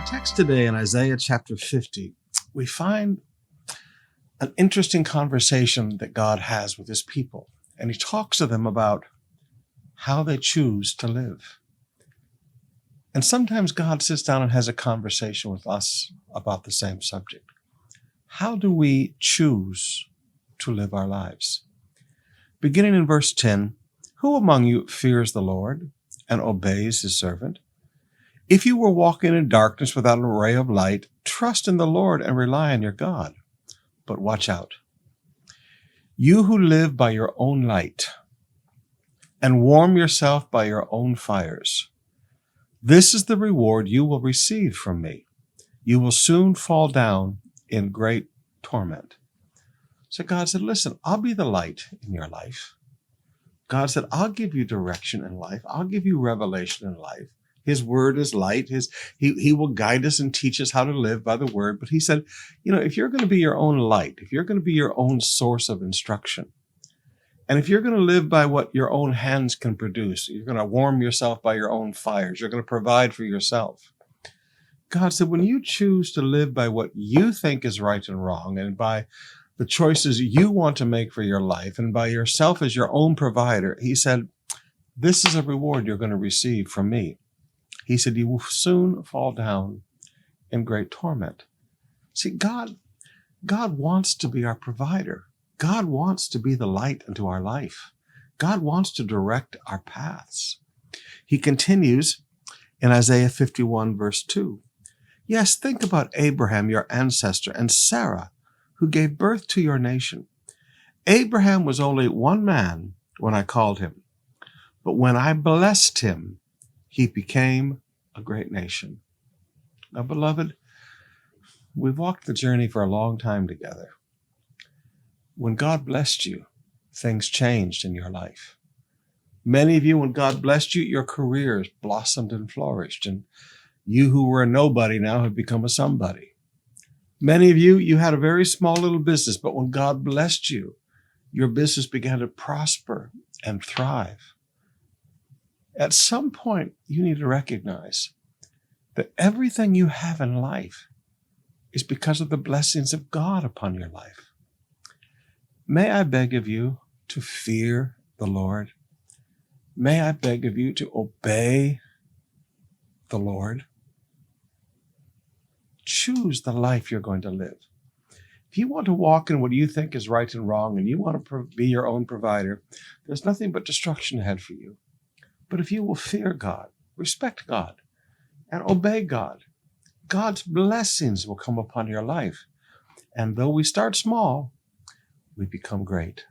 text today in Isaiah chapter 50, we find an interesting conversation that God has with his people. And he talks to them about how they choose to live. And sometimes God sits down and has a conversation with us about the same subject. How do we choose to live our lives? Beginning in verse 10, who among you fears the Lord and obeys his servant? If you were walking in darkness without an ray of light, trust in the Lord and rely on your God. But watch out. You who live by your own light and warm yourself by your own fires, this is the reward you will receive from me. You will soon fall down in great torment. So God said, listen, I'll be the light in your life. God said, I'll give you direction in life. I'll give you revelation in life. His word is light. He will guide us and teach us how to live by the word. But he said, if you're going to be your own light, if you're going to be your own source of instruction, and if you're going to live by what your own hands can produce, you're going to warm yourself by your own fires, you're going to provide for yourself. God said, when you choose to live by what you think is right and wrong, and by the choices you want to make for your life, and by yourself as your own provider, he said, this is a reward you're going to receive from me. He said, you will soon fall down in great torment. See, God wants to be our provider. God wants to be the light into our life. God wants to direct our paths. He continues in Isaiah 51, verse 2. Yes, think about Abraham, your ancestor, and Sarah, who gave birth to your nation. Abraham was only one man when I called him, but when I blessed him, he became a great nation. Now, beloved, we've walked the journey for a long time together. When God blessed you, things changed in your life. Many of you, when God blessed you, your careers blossomed and flourished, and you who were a nobody now have become a somebody. Many of you, you had a very small little business, but when God blessed you, your business began to prosper and thrive. At some point, you need to recognize that everything you have in life is because of the blessings of God upon your life. May I beg of you to fear the Lord? May I beg of you to obey the Lord? Choose the life you're going to live. If you want to walk in what you think is right and wrong, and you want to be your own provider, there's nothing but destruction ahead for you. But if you will fear God, respect God, and obey God, God's blessings will come upon your life. And though we start small, we become great.